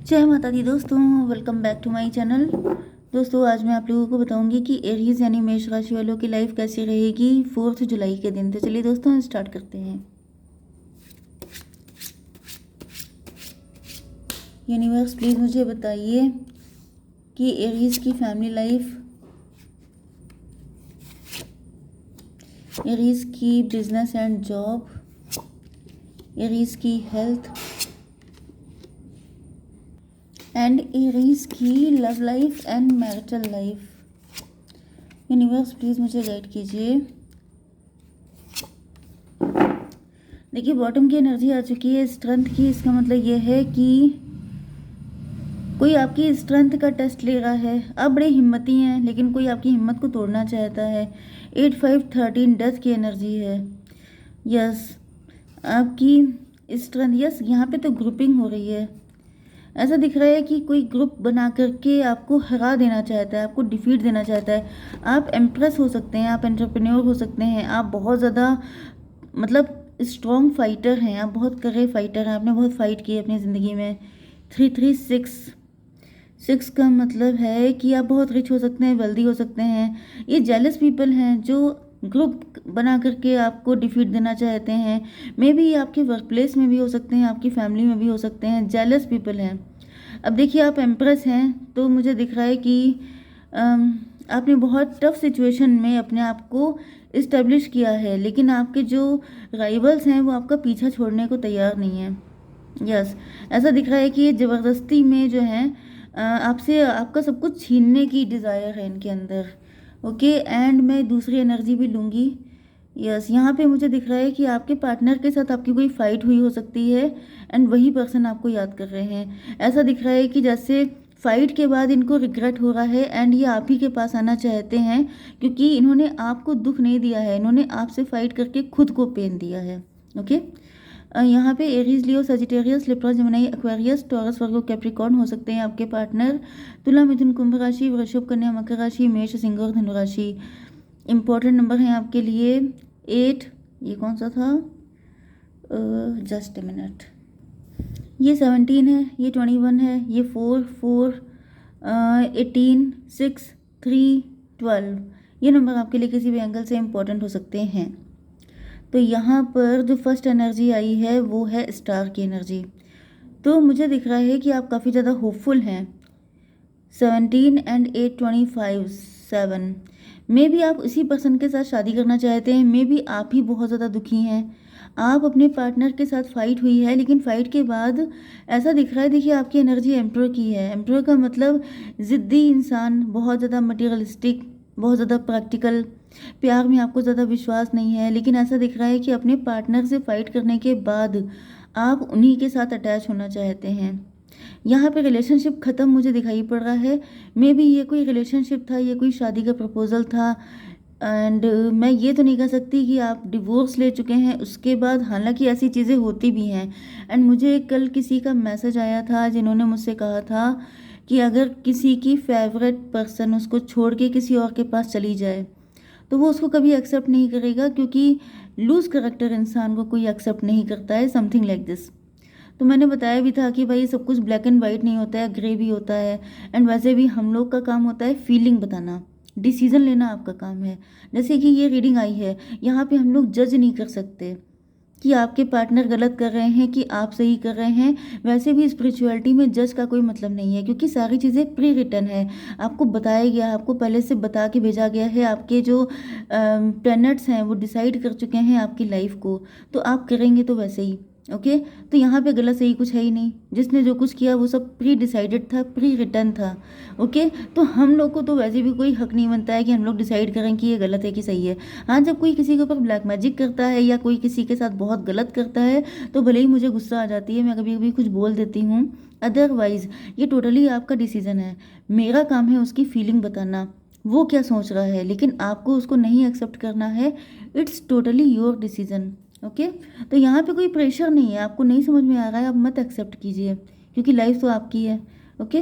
जय माता दी दोस्तों, welcome back to my channel. दोस्तों आज मैं आप लोगों को बताऊंगी कि एरीज यानी मेष राशि वालों की लाइफ कैसी रहेगी 4 जुलाई के दिन। तो चलिए दोस्तों हम स्टार्ट करते हैं। यूनिवर्स प्लीज़ मुझे बताइए कि एरीज की फैमिली लाइफ, एरीज की बिजनेस एंड जॉब, एरीज की हेल्थ एंड एरीज की love life and marital life. Universe please मुझे गाइड कीजिए। देखिए बॉटम की एनर्जी आ चुकी है स्ट्रेंथ की। इसका मतलब ये है कि कोई आपकी स्ट्रेंथ का टेस्ट ले रहा है। आप बड़े हिम्मती हैं लेकिन कोई आपकी हिम्मत को तोड़ना चाहता है। 8 5 13 डेथ की एनर्जी है। यस, आपकी स्ट्रेंथ, यस यहाँ पे तो ग्रुपिंग हो रही है। ऐसा दिख रहा है कि कोई ग्रुप बना करके आपको हरा देना चाहता है, आपको डिफीट देना चाहता है। आप एम्प्रेस हो सकते हैं, आप एंटरप्रेन्योर हो सकते हैं, आप बहुत ज़्यादा मतलब स्ट्रॉन्ग फाइटर हैं, आप बहुत कड़े फाइटर हैं, आपने बहुत फाइट की है अपनी ज़िंदगी में। 3 3 6 का मतलब है कि आप बहुत रिच हो सकते हैं, वेल्दी हो सकते हैं। ये जेलस पीपल हैं जो ग्रुप बना करके आपको डिफीट देना चाहते हैं। मे बी आपके वर्क प्लेस में भी हो सकते हैं, आपकी फैमिली में भी हो सकते हैं। जेलस पीपल हैं। अब देखिए आप एम्प्रेस हैं तो मुझे दिख रहा है कि आपने बहुत टफ सिचुएशन में अपने आप को इस्टेब्लिश किया है, लेकिन आपके जो राइवल्स हैं वो आपका पीछा छोड़ने को तैयार नहीं है। यस, ऐसा दिख रहा है कि ये ज़बरदस्ती में जो है आपसे आपका सब कुछ छीनने की डिज़ायर है इनके अंदर। ओके, एंड मैं दूसरी एनर्जी भी लूँगी। यस, यहाँ पे मुझे दिख रहा है कि आपके पार्टनर के साथ आपकी कोई फाइट हुई हो सकती है एंड वही पर्सन आपको याद कर रहे हैं। ऐसा दिख रहा है कि जैसे फाइट के बाद इनको रिग्रेट हो रहा है एंड ये आप ही के पास आना चाहते हैं क्योंकि इन्होंने आपको दुख नहीं दिया है, इन्होंने आपसे फाइट करके खुद को पेन दिया है। ओके, यहाँ पे Aries, Leo, Sagittarius, Libra, Gemini, Aquarius, Taurus, Virgo, Capricorn हो सकते हैं आपके पार्टनर। तुला, मिथुन, कुंभ राशि, वृषभ, कन्या, मकर राशि, मेष, सिंह और धनु राशि। इम्पोर्टेंट नंबर है आपके लिए 8, ये कौन सा था, जस्ट ए मिनट, ये 17 है, ये 21 है, ये 4 4 18 6 3 12। ये नंबर आपके लिए किसी भी एंगल से इम्पोर्टेंट हो सकते हैं। तो यहाँ पर जो फर्स्ट एनर्जी आई है वो है स्टार की एनर्जी। तो मुझे दिख रहा है कि आप काफ़ी ज़्यादा होपफुल हैं। 17 एंड 8 25 7। मे बी आप उसी पर्सन के साथ शादी करना चाहते हैं, मे बी आप ही बहुत ज़्यादा दुखी हैं। आप अपने पार्टनर के साथ फाइट हुई है लेकिन फाइट के बाद ऐसा दिख रहा है, देखिए आपकी एनर्जी एम्प्रोर की है। एम्प्रोर का मतलब ज़िद्दी इंसान, बहुत ज़्यादा मटीरियलिस्टिक, बहुत ज़्यादा प्रैक्टिकल। प्यार में आपको ज़्यादा विश्वास नहीं है, लेकिन ऐसा दिख रहा है कि अपने पार्टनर से फाइट करने के बाद आप उन्हीं के साथ अटैच होना चाहते हैं। यहाँ पे रिलेशनशिप ख़त्म मुझे दिखाई पड़ रहा है। मे बी ये कोई रिलेशनशिप था, ये कोई शादी का प्रपोजल था एंड मैं ये तो नहीं कह सकती कि आप डिवोर्स ले चुके हैं उसके बाद, हालांकि ऐसी चीज़ें होती भी हैं। एंड मुझे कल किसी का मैसेज आया था जिन्होंने मुझसे कहा था कि अगर किसी की फेवरेट पर्सन उसको छोड़ के किसी और के पास चली जाए तो वो उसको कभी एक्सेप्ट नहीं करेगा, क्योंकि लूज करेक्टर इंसान को कोई एक्सेप्ट नहीं करता है, समथिंग लाइक दिस। तो मैंने बताया भी था कि भाई सब कुछ ब्लैक एंड वाइट नहीं होता है, ग्रे भी होता है। एंड वैसे भी हम लोग का काम होता है फीलिंग बताना, डिसीजन लेना आपका काम है। जैसे कि ये रीडिंग आई है, यहाँ पे हम लोग जज नहीं कर सकते कि आपके पार्टनर गलत कर रहे हैं कि आप सही कर रहे हैं। वैसे भी स्पिरिचुअलिटी में जज का कोई मतलब नहीं है, क्योंकि सारी चीज़ें प्री रिटन है, आपको बताया गया है, आपको पहले से बता के भेजा गया है। आपके जो प्लैनेट्स हैं वो डिसाइड कर चुके हैं आपकी लाइफ को, तो आप करेंगे तो वैसे ही। ओके, तो यहाँ पे गलत सही कुछ है ही नहीं, जिसने जो कुछ किया वो सब प्री डिसाइडेड था, प्री रिटन था। ओके, तो हम लोग को तो वैसे भी कोई हक नहीं बनता है कि हम लोग डिसाइड करें कि ये गलत है कि सही है। हाँ, जब कोई किसी के ऊपर ब्लैक मैजिक करता है या कोई किसी के साथ बहुत गलत करता है तो भले ही मुझे गुस्सा आ जाती है, मैं कभी कभी कुछ बोल देती हूँ। अदरवाइज ये टोटली आपका डिसीजन है। मेरा काम है उसकी फीलिंग बताना, वो क्या सोच रहा है, लेकिन आपको उसको नहीं एक्सेप्ट करना है। It's totally your decision. Okay, तो यहाँ पे कोई प्रेशर नहीं है। आपको नहीं समझ में आ रहा है, आप मत एक्सेप्ट कीजिए, क्योंकि लाइफ तो आपकी है। ओके,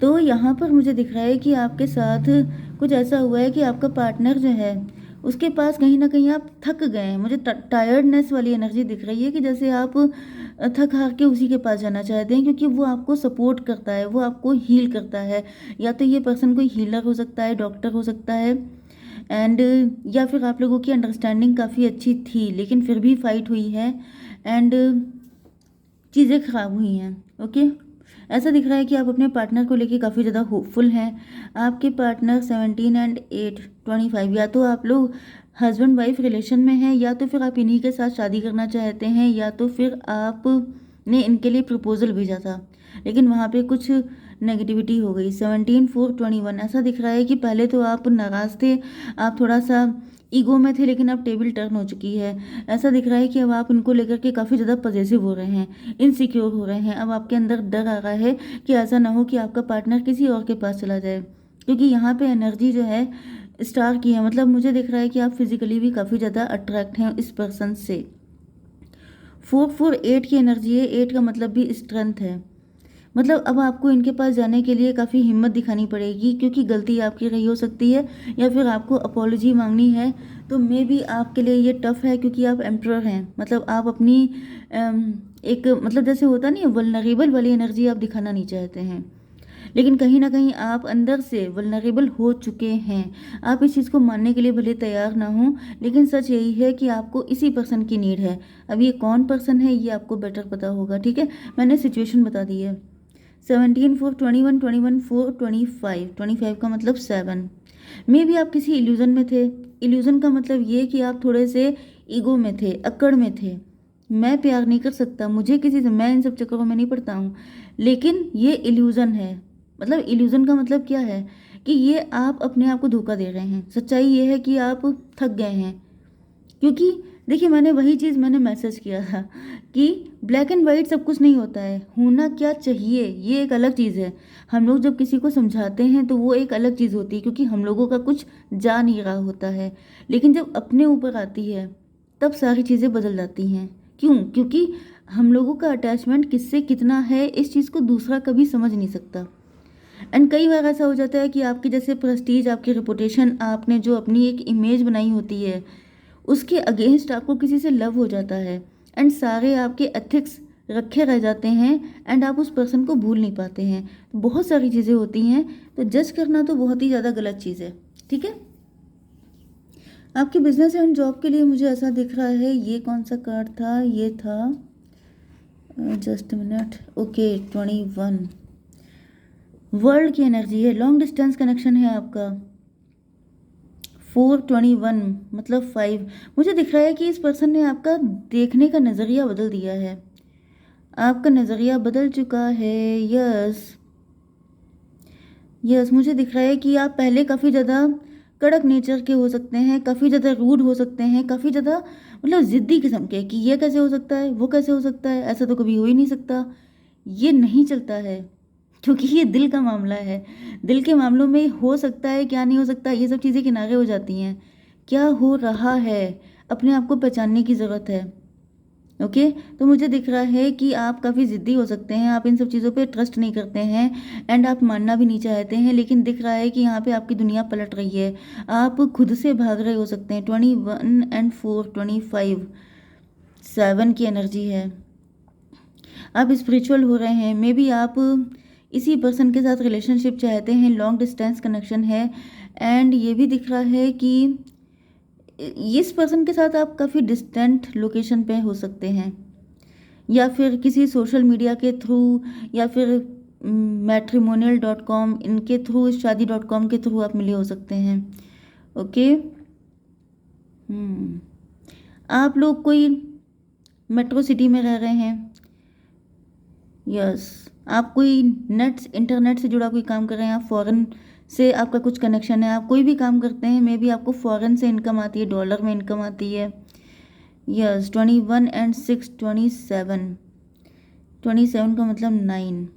तो यहाँ पर मुझे दिख रहा है कि आपके साथ कुछ ऐसा हुआ है कि आपका पार्टनर जो है उसके पास कहीं ना कहीं आप थक गए हैं। मुझे टायर्डनेस वाली एनर्जी दिख रही है कि जैसे आप थक हार के उसी के पास जाना चाहते हैं, क्योंकि वो आपको सपोर्ट करता है, वो आपको हील करता है। या तो ये पर्सन कोई हीलर हो सकता है, डॉक्टर हो सकता है, एंड या फिर आप लोगों की अंडरस्टैंडिंग काफ़ी अच्छी थी लेकिन फिर भी फाइट हुई है एंड चीज़ें ख़राब हुई हैं। ओके, ऐसा दिख रहा है कि आप अपने पार्टनर को लेके काफ़ी ज़्यादा होपफुल हैं। आपके पार्टनर 17 एंड 8 25, या तो आप लोग हस्बैंड वाइफ रिलेशन में हैं, या तो फिर आप इन्हीं के साथ शादी करना चाहते हैं, या तो फिर आपने इनके लिए प्रपोजल भेजा था लेकिन वहाँ पे कुछ नेगेटिविटी हो गई। 17/4/21 ऐसा दिख रहा है कि पहले तो आप नाराज़ थे, आप थोड़ा सा ईगो में थे, लेकिन अब टेबल टर्न हो चुकी है। ऐसा दिख रहा है कि अब आप इनको लेकर के काफ़ी ज़्यादा पॉजेसिव हो रहे हैं, इनसिक्योर हो रहे हैं। अब आपके अंदर डर आ रहा है कि ऐसा ना हो कि आपका पार्टनर किसी और के पास चला जाए, क्योंकि यहाँ पे एनर्जी जो है स्टार की है। मतलब मुझे दिख रहा है कि आप फिजिकली भी काफ़ी ज़्यादा अट्रैक्ट हैं इस पर्सन से। 4/4/8 की एनर्जी है, 8 का मतलब भी स्ट्रेंथ है। मतलब अब आपको इनके पास जाने के लिए काफ़ी हिम्मत दिखानी पड़ेगी, क्योंकि गलती आपकी रही हो सकती है, या फिर आपको अपॉलॉजी मांगनी है। तो मे बी आपके लिए ये टफ़ है, क्योंकि आप एम्परर हैं। मतलब आप अपनी एक मतलब जैसे होता नहीं है वल्नरेबल वाली एनर्जी आप दिखाना नहीं चाहते हैं, लेकिन कहीं ना कहीं आप अंदर से वल्नरेबल हो चुके हैं। आप इस चीज़ को मानने के लिए भले तैयार ना हो, लेकिन सच यही है कि आपको इसी पर्सन की नीड है। अब ये कौन पर्सन है ये आपको बेटर पता होगा, ठीक है। मैंने सिचुएशन बता दी है। 17/4/21, 21/4/25, 25 का मतलब 7। मे भी आप किसी इल्यूज़न में थे। इल्यूज़न का मतलब ये कि आप थोड़े से ईगो में थे, अक्कड़ में थे। मैं प्यार नहीं कर सकता, मुझे किसी से, मैं इन सब चक्करों में नहीं पड़ता हूँ। लेकिन ये इल्यूज़न है। मतलब इल्यूज़न का मतलब क्या है कि ये आप अपने आप को धोखा दे रहे हैं। सच्चाई ये है कि आप थक गए हैं, क्योंकि देखिए मैंने वही चीज़ मैंने मैसेज किया था कि ब्लैक एंड वाइट सब कुछ नहीं होता है। होना क्या चाहिए ये एक अलग चीज़ है। हम लोग जब किसी को समझाते हैं तो वो एक अलग चीज़ होती है, क्योंकि हम लोगों का कुछ जा नहीं रहा होता है। लेकिन जब अपने ऊपर आती है तब सारी चीज़ें बदल जाती हैं। क्यों? क्योंकि हम लोगों का अटैचमेंट किससे कितना है इस चीज़ को दूसरा कभी समझ नहीं सकता। एंड कई बार ऐसा हो जाता है कि आपकी जैसे प्रेस्टीज, आपकी रेपुटेशन, आपने जो अपनी एक इमेज बनाई होती है उसके अगेंस्ट आपको किसी से लव हो जाता है, एंड सारे आपके एथिक्स रखे रह जाते हैं, एंड आप उस पर्सन को भूल नहीं पाते हैं। बहुत सारी चीज़ें होती हैं, तो जज करना तो बहुत ही ज़्यादा गलत चीज़ है, ठीक है। आपके बिजनेस एंड जॉब के लिए मुझे ऐसा दिख रहा है। ये कौन सा कार्ड था? ये था जस्ट मिनट, ओके 21। वर्ल्ड की एनर्जी है, लॉन्ग डिस्टेंस कनेक्शन है आपका। 4/21 मतलब 5। मुझे दिख रहा है कि इस पर्सन ने आपका देखने का नज़रिया बदल दिया है। आपका नज़रिया बदल चुका है। यस यस, मुझे दिख रहा है कि आप पहले काफ़ी ज़्यादा कड़क नेचर के हो सकते हैं, काफ़ी ज़्यादा रूड हो सकते हैं, काफ़ी ज़्यादा मतलब ज़िद्दी किस्म के कि ये कैसे हो सकता है, वो कैसे हो सकता है, ऐसा तो कभी हो ही नहीं सकता, ये नहीं चलता है, क्योंकि ये दिल का मामला है। दिल के मामलों में हो सकता है, क्या नहीं हो सकता, ये सब चीज़ें किनारे हो जाती हैं। क्या हो रहा है अपने आप को पहचानने की ज़रूरत है। ओके, तो मुझे दिख रहा है कि आप काफ़ी ज़िद्दी हो सकते हैं, आप इन सब चीज़ों पे ट्रस्ट नहीं करते हैं, एंड आप मानना भी नहीं चाहते हैं। लेकिन दिख रहा है कि यहाँ पे आपकी दुनिया पलट रही है, आप खुद से भाग रहे हो सकते हैं। 21/4/25 7 की एनर्जी है। आप स्पिरिचुअल हो रहे हैं, मे बी आप इसी पर्सन के साथ रिलेशनशिप चाहते हैं, लॉन्ग डिस्टेंस कनेक्शन है। एंड ये भी दिख रहा है कि इस पर्सन के साथ आप काफ़ी डिस्टेंट लोकेशन पे हो सकते हैं, या फिर किसी सोशल मीडिया के थ्रू, या फिर matrimonial.com इनके थ्रू, शादी.com के थ्रू आप मिले हो सकते हैं। ओके, आप लोग कोई मेट्रो सिटी में रह रहे हैं। यस, आप कोई नेट्स इंटरनेट से जुड़ा कोई काम कर रहे हैं, आप फॉरेन से आपका कुछ कनेक्शन है, आप कोई भी काम करते हैं, मे बी आपको फॉरेन से इनकम आती है, डॉलर में इनकम आती है। यस, 21 एंड 6 27, 27 का मतलब 9।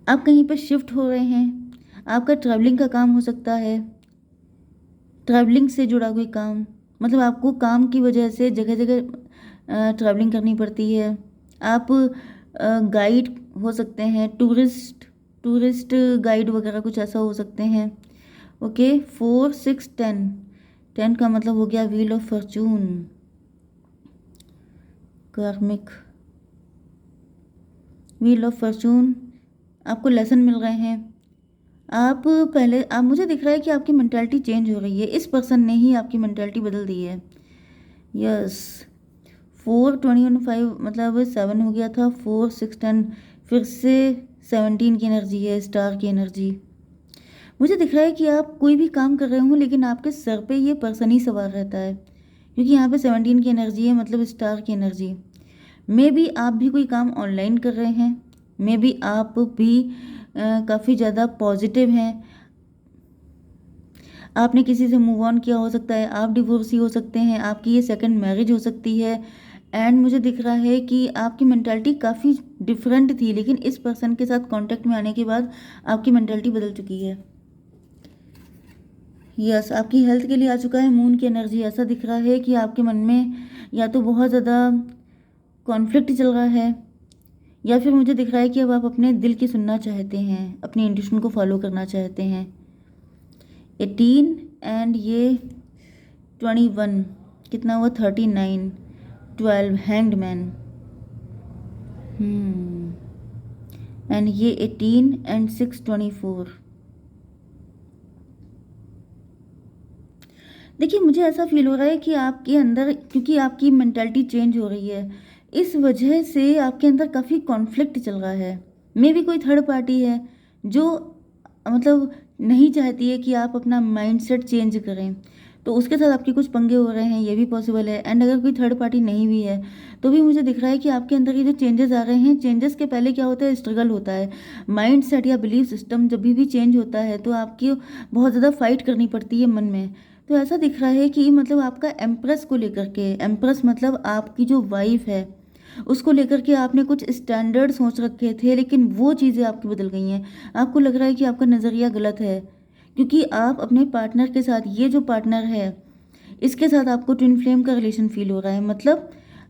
आप कहीं पर शिफ्ट हो रहे हैं, आपका ट्रैवलिंग का काम हो सकता है, ट्रैवलिंग से जुड़ा कोई काम, मतलब आपको काम की वजह से जगह जगह ट्रैवलिंग करनी पड़ती है। आप गाइड हो सकते हैं, टूरिस्ट टूरिस्ट गाइड वगैरह कुछ ऐसा हो सकते हैं। ओके, 4 6 10, 10 का मतलब हो गया व्हील ऑफ फॉर्चून, कार्मिक व्हील ऑफ फॉर्चून। आपको लेसन मिल रहे हैं। आप मुझे दिख रहा है कि आपकी मेंटालिटी चेंज हो रही है, इस पर्सन ने ही आपकी मेंटालिटी बदल दी है। यस, 4 21 5 मतलब 7 हो गया था, 4 6 10 फिर से 17 की एनर्जी है, स्टार की एनर्जी। मुझे दिख रहा है कि आप कोई भी काम कर रहे हो लेकिन आपके सर पे ये पर्सन ही सवार रहता है, क्योंकि यहाँ पे 17 की एनर्जी है, मतलब स्टार की एनर्जी। मे बी आप भी कोई काम ऑनलाइन कर रहे हैं, मे बी आप भी काफ़ी ज़्यादा पॉजिटिव हैं, आपने किसी से मूव ऑन किया हो सकता है, आप डिवोर्सी हो सकते हैं, आपकी ये सेकंड मैरिज हो सकती है। एंड मुझे दिख रहा है कि आपकी मेंटालिटी काफ़ी डिफरेंट थी, लेकिन इस पर्सन के साथ कांटेक्ट में आने के बाद आपकी मेंटालिटी बदल चुकी है। यस, आपकी हेल्थ के लिए आ चुका है मून की एनर्जी। ऐसा दिख रहा है कि आपके मन में या तो बहुत ज़्यादा कॉन्फ्लिक्ट चल रहा है, या फिर मुझे दिख रहा है कि अब आप अपने दिल की सुनना चाहते हैं, अपनी इंट्यूशन को फॉलो करना चाहते हैं। 18 एंड ये 21 कितना हुआ, 39, 12 हैंग्ड मैन, एंड ये 18 एंड 6 24। देखिए, मुझे ऐसा फील हो रहा है कि आपके अंदर, क्योंकि आपकी मेंटालिटी चेंज हो रही है, इस वजह से आपके अंदर काफ़ी कॉन्फ्लिक्ट चल रहा है। मे भी कोई थर्ड पार्टी है जो मतलब नहीं चाहती है कि आप अपना माइंडसेट चेंज करें, तो उसके साथ आपके कुछ पंगे हो रहे हैं, ये भी पॉसिबल है। एंड अगर कोई थर्ड पार्टी नहीं भी है तो भी मुझे दिख रहा है कि आपके अंदर ये जो चेंजेस आ रहे हैं, चेंजेस के पहले क्या होता है, स्ट्रगल होता है। माइंड सेट या बिलीफ सिस्टम जब भी चेंज होता है तो आपकी बहुत ज़्यादा फाइट करनी पड़ती है मन में। तो ऐसा दिख रहा है कि मतलब आपका एम्प्रेस को लेकर के, एम्प्रेस मतलब आपकी जो वाइफ है, उसको लेकर के आपने कुछ स्टैंडर्ड सोच रखे थे, लेकिन वो चीज़ें आपकी बदल गई हैं। आपको लग रहा है कि आपका नज़रिया गलत है, क्योंकि आप अपने पार्टनर के साथ, ये जो पार्टनर है इसके साथ आपको ट्विन फ्लेम का रिलेशन फील हो रहा है। मतलब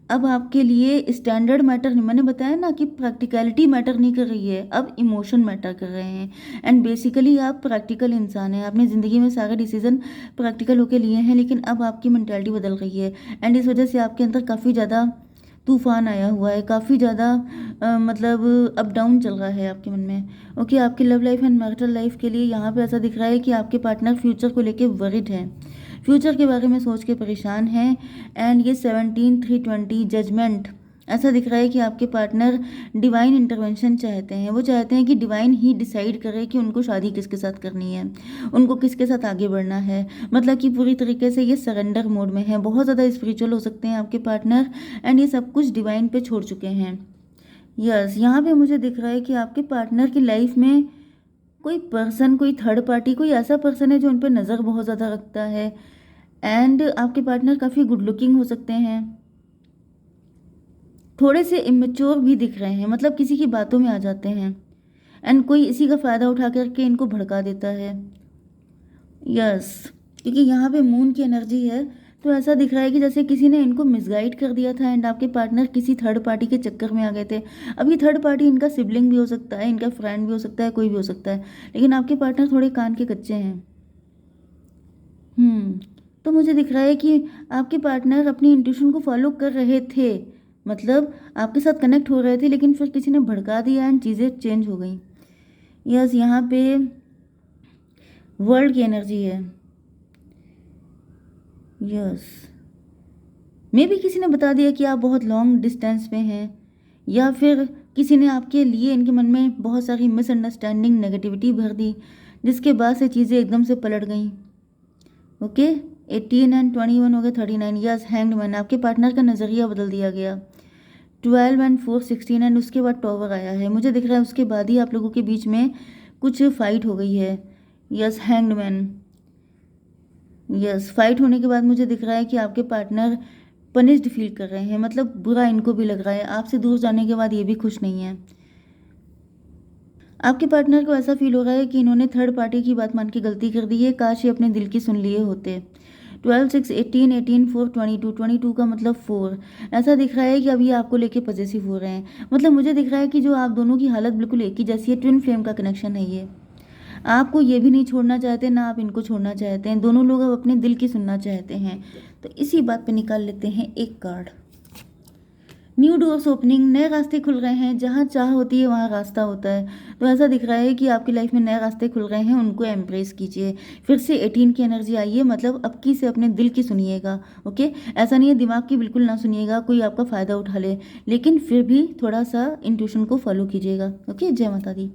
अब आपके लिए स्टैंडर्ड मैटर नहीं, मैंने बताया ना कि प्रैक्टिकलिटी मैटर नहीं कर रही है, अब इमोशन मैटर कर रहे हैं। एंड बेसिकली आप प्रैक्टिकल इंसान हैं, आपने ज़िंदगी में सारे डिसीजन प्रैक्टिकल होके लिए हैं, लेकिन अब आपकी मेंटालिटी बदल रही है। एंड इस वजह से आपके अंदर काफ़ी ज़्यादा तूफान आया हुआ है, काफ़ी ज़्यादा मतलब अप डाउन चल रहा है आपके मन में। ओके, आपकी love life and marital life के लिए यहाँ पे ऐसा दिख रहा है कि आपके पार्टनर फ्यूचर को लेके वरिड हैं, फ्यूचर के बारे में सोच के परेशान हैं। एंड ये 17 320 जजमेंट, ऐसा दिख रहा है कि आपके पार्टनर डिवाइन इंटरवेंशन चाहते हैं। वो चाहते हैं कि डिवाइन ही डिसाइड करे कि उनको शादी किसके साथ करनी है, उनको किसके साथ आगे बढ़ना है। मतलब कि पूरी तरीके से ये सरेंडर मोड में है, बहुत ज़्यादा स्पिरिचुअल हो सकते हैं आपके पार्टनर, एंड ये सब कुछ डिवाइन पे छोड़ चुके हैं। यस, यहाँ पे मुझे दिख रहा है कि आपके पार्टनर की लाइफ में कोई पर्सन, कोई थर्ड पार्टी, कोई ऐसा पर्सन है जो उन पर नज़र बहुत ज़्यादा रखता है। एंड आपके पार्टनर काफ़ी गुड लुकिंग हो सकते हैं, थोड़े से इमेच्योर भी दिख रहे हैं, मतलब किसी की बातों में आ जाते हैं, एंड कोई इसी का फ़ायदा उठा करके इनको भड़का देता है। यस, क्योंकि यहाँ पे मून की एनर्जी है, तो ऐसा दिख रहा है कि जैसे किसी ने इनको मिसगाइड कर दिया था, एंड आपके पार्टनर किसी थर्ड पार्टी के चक्कर में आ गए थे। अब ये थर्ड पार्टी इनका सिबलिंग भी हो सकता है, इनका फ्रेंड भी हो सकता है, कोई भी हो सकता है, लेकिन आपके पार्टनर थोड़े कान के कच्चे हैं। तो मुझे दिख रहा है कि आपके पार्टनर अपनी इंट्यूशन को फॉलो कर रहे थे, मतलब आपके साथ कनेक्ट हो रहे थे, लेकिन फिर किसी ने भड़का दिया एंड चीज़ें चेंज हो गई। यस, यहाँ पे वर्ल्ड की एनर्जी है। यस, मे भी किसी ने बता दिया कि आप बहुत लॉन्ग डिस्टेंस पे हैं, या फिर किसी ने आपके लिए इनके मन में बहुत सारी मिसअंडरस्टैंडिंग, नेगेटिविटी भर दी, जिसके बाद से चीज़ें एकदम से पलट गई। ओके, 18 एंड 21 हो गए, 39। यस, हैंग्ड मैन, आपके पार्टनर का नज़रिया बदल दिया गया। 12 एंड 4 16, एंड उसके बाद टॉवर आया है। मुझे दिख रहा है उसके बाद ही आप लोगों के बीच में कुछ फाइट हो गई है। Yes, hanged man. Yes, fight होने के बाद मुझे दिख रहा है कि आपके पार्टनर पनिश्ड फील कर रहे हैं, मतलब बुरा इनको भी लग रहा है, आपसे दूर जाने के बाद ये भी खुश नहीं है। आपके पार्टनर को ऐसा फील हो रहा है कि इन्होंने थर्ड पार्टी की बात मान के गलती कर दी है, काश ये अपने दिल की सुन लिए होते। 12 6 18 18 4 22 22 का मतलब 4। ऐसा दिख रहा है कि अभी आपको लेके पॉजेसिव हो रहे हैं। मतलब मुझे दिख रहा है कि जो आप दोनों की हालत बिल्कुल एक ही जैसी है, ट्विन फ्लेम का कनेक्शन है ये। आपको ये भी नहीं छोड़ना चाहते, ना आप इनको छोड़ना चाहते हैं। दोनों लोग अब अपने दिल की सुनना चाहते हैं। तो इसी बात पे निकाल लेते हैं एक कार्ड। न्यू डोर्स ओपनिंग, नए रास्ते खुल रहे हैं। जहाँ चाह होती है वहाँ रास्ता होता है। तो ऐसा दिख रहा है कि आपकी लाइफ में नए रास्ते खुल रहे हैं, उनको एम्ब्रेस कीजिए। फिर से 18 की एनर्जी आई है, मतलब अब की से अपने दिल की सुनिएगा। ओके, ऐसा नहीं है दिमाग की बिल्कुल ना सुनिएगा, कोई आपका फ़ायदा उठा ले, लेकिन फिर भी थोड़ा सा इंट्यूशन को फॉलो कीजिएगा। ओके, जय माता दी।